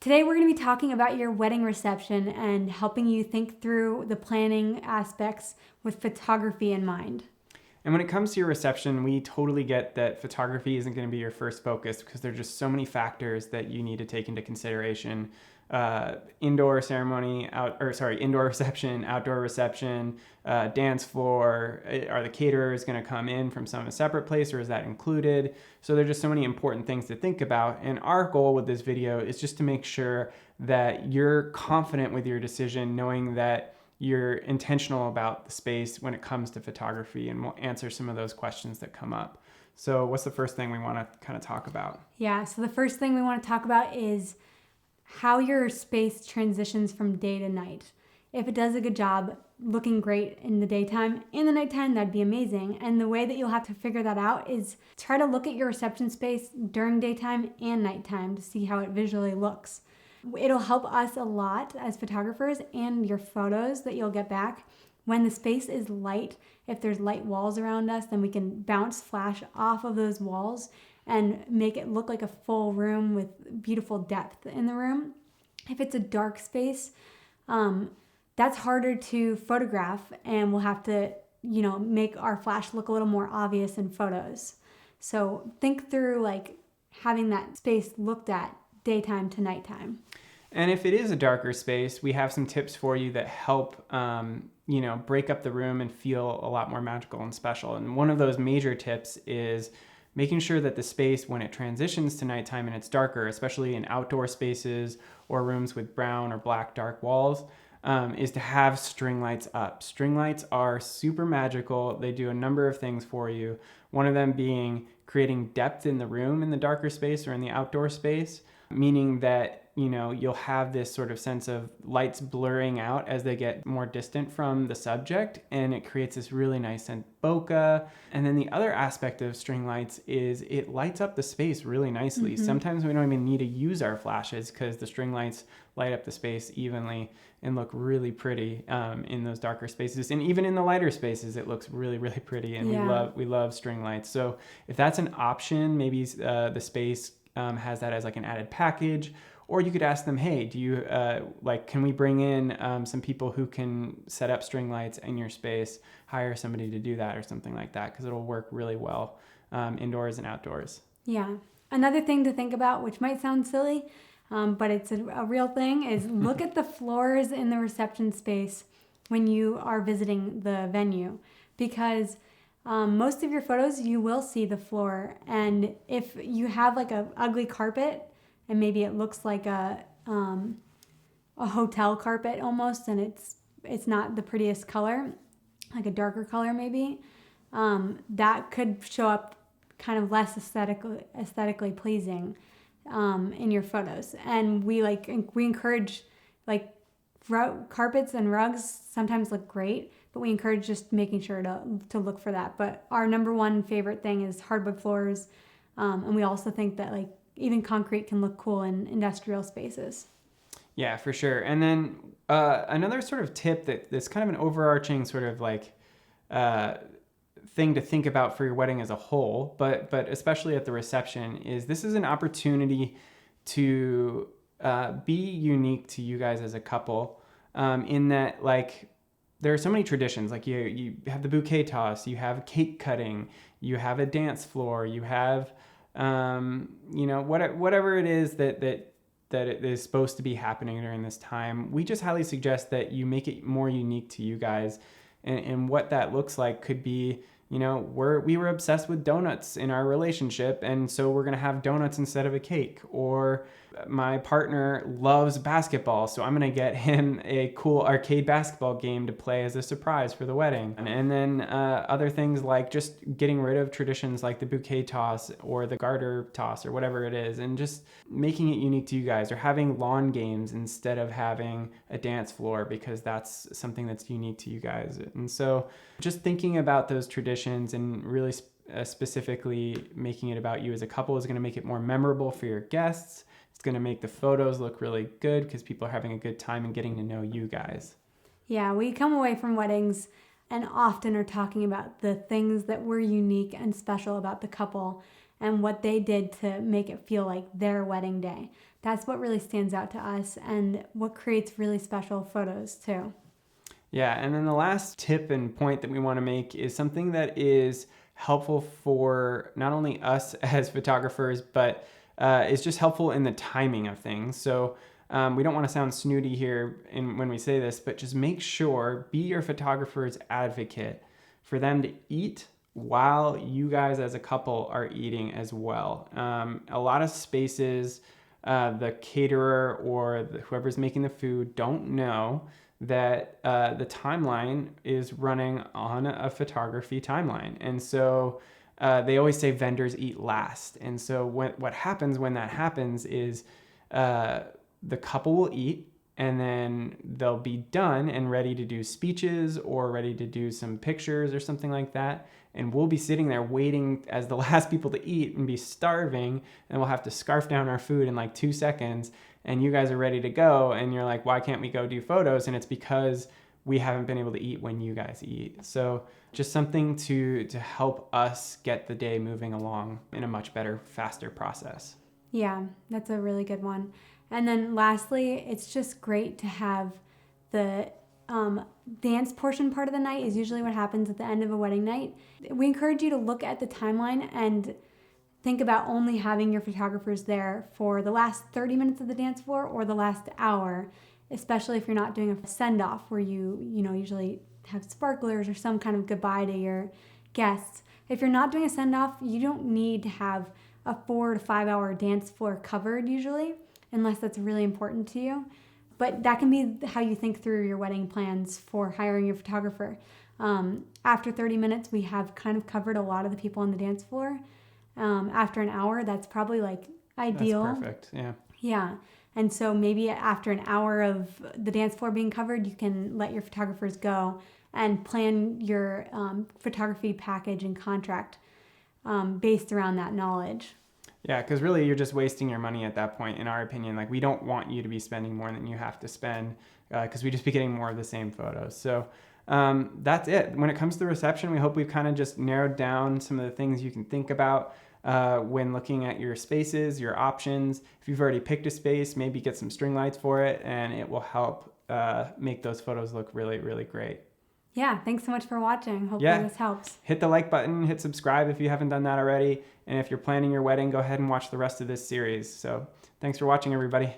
Today we're going to be talking about your wedding reception and helping you think through the planning aspects with photography in mind. And when it comes to your reception, we totally get that photography isn't going to be your first focus because there's just so many factors that you need to take into consideration. Indoor ceremony, indoor reception, outdoor reception, dance floor. Are the caterers going to come in from some separate place, or is that included? So there's just so many important things to think about. And our goal with this video is just to make sure that you're confident with your decision, knowing that you're intentional about the space when it comes to photography, and we'll answer some of those questions that come up. So what's the first thing we want to kind of talk about? Yeah, so the first thing we want to talk about is how your space transitions from day to night. If it does a good job looking great in the daytime, in the nighttime, that'd be amazing. And the way that you'll have to figure that out is try to look at your reception space during daytime and nighttime to see how it visually looks. It'll help us a lot as photographers and your photos that you'll get back. When the space is light, if there's light walls around us, then we can bounce flash off of those walls and make it look like a full room with beautiful depth in the room. If it's a dark space, that's harder to photograph, and we'll have to, make our flash look a little more obvious in photos. So think through like having that space looked at daytime to nighttime. And if it is a darker space, we have some tips for you that help, break up the room and feel a lot more magical and special. And one of those major tips is making sure that the space, when it transitions to nighttime and it's darker, especially in outdoor spaces or rooms with brown or black dark walls, is to have string lights up. String lights are super magical. They do a number of things for you. One of them being creating depth in the room in the darker space or in the outdoor space, meaning that you'll have this sort of sense of lights blurring out as they get more distant from the subject, and it creates this really nice scent bokeh. And then the other aspect of string lights is it lights up the space really nicely. Mm-hmm. Sometimes we don't even need to use our flashes because the string lights light up the space evenly and look really pretty in those darker spaces. And even in the lighter spaces, it looks really, really pretty. And we love string lights. So if that's an option, maybe the space has that as like an added package. Or you could ask them, hey, do you can we bring in some people who can set up string lights in your space, hire somebody to do that or something like that, because it'll work really well indoors and outdoors. Yeah. Another thing to think about, which might sound silly, but it's a real thing, is look at the floors in the reception space when you are visiting the venue, because most of your photos, you will see the floor. And if you have like a ugly carpet, and maybe it looks like a hotel carpet almost, and it's not the prettiest color, like a darker color maybe, that could show up kind of less aesthetically pleasing in your photos. And we encourage, like, carpets and rugs sometimes look great, but we encourage just making sure to look for that. But our number one favorite thing is hardwood floors, and we also think that like even concrete can look cool in industrial spaces. Yeah, for sure. And then another sort of tip that's kind of an overarching sort of like thing to think about for your wedding as a whole, but especially at the reception, is this is an opportunity to be unique to you guys as a couple, in that like there are so many traditions. Like you have the bouquet toss, you have cake cutting, you have a dance floor, you have whatever it is that it is supposed to be happening during this time. We just highly suggest that you make it more unique to you guys. And what that looks like could be, we were obsessed with donuts in our relationship, and so we're going to have donuts instead of a cake. Or my partner loves basketball, so I'm going to get him a cool arcade basketball game to play as a surprise for the wedding. And then other things like just getting rid of traditions like the bouquet toss or the garter toss or whatever it is, and just making it unique to you guys, or having lawn games instead of having a dance floor, because that's something that's unique to you guys. And so just thinking about those traditions and really specifically making it about you as a couple is going to make it more memorable for your guests. It's going to make the photos look really good because people are having a good time and getting to know you guys. Yeah, we come away from weddings and often are talking about the things that were unique and special about the couple and what they did to make it feel like their wedding day. That's what really stands out to us and what creates really special photos too. Yeah, and then the last tip and point that we want to make is something that is helpful for not only us as photographers, but is just helpful in the timing of things. So we don't want to sound snooty here when we say this, but just make sure, be your photographer's advocate for them to eat while you guys as a couple are eating as well. A lot of spaces, the caterer or whoever's making the food don't know that the timeline is running on a photography timeline. And so they always say vendors eat last. And so what happens when that happens is the couple will eat, and then they'll be done and ready to do speeches or ready to do some pictures or something like that. And we'll be sitting there waiting as the last people to eat and be starving, and we'll have to scarf down our food in like 2 seconds. And you guys are ready to go, and you're like, why can't we go do photos? And it's because we haven't been able to eat when you guys eat. So just something to help us get the day moving along in a much better, faster process. Yeah, that's a really good one. And then lastly, it's just great to have the dance portion part of the night is usually what happens at the end of a wedding night. We encourage you to look at the timeline and think about only having your photographers there for the last 30 minutes of the dance floor or the last hour, especially if you're not doing a send-off where you usually have sparklers or some kind of goodbye to your guests. If you're not doing a send-off, you don't need to have a 4 to 5 hour dance floor covered usually, unless that's really important to you. But that can be how you think through your wedding plans for hiring your photographer. After 30 minutes, we have kind of covered a lot of the people on the dance floor. After an hour, that's probably like ideal. That's perfect, yeah. Yeah, and so maybe after an hour of the dance floor being covered, you can let your photographers go and plan your photography package and contract based around that knowledge. Yeah, because really you're just wasting your money at that point, in our opinion. Like, we don't want you to be spending more than you have to spend because we just be getting more of the same photos. So that's it. When it comes to the reception, we hope we've kind of just narrowed down some of the things you can think about when looking at your spaces, your options. If you've already picked a space, maybe get some string lights for it, and it will help make those photos look really, really great. Yeah, thanks so much for watching. Hopefully this helps. Hit the like button, hit subscribe if you haven't done that already. And if you're planning your wedding, go ahead and watch the rest of this series. So thanks for watching, everybody.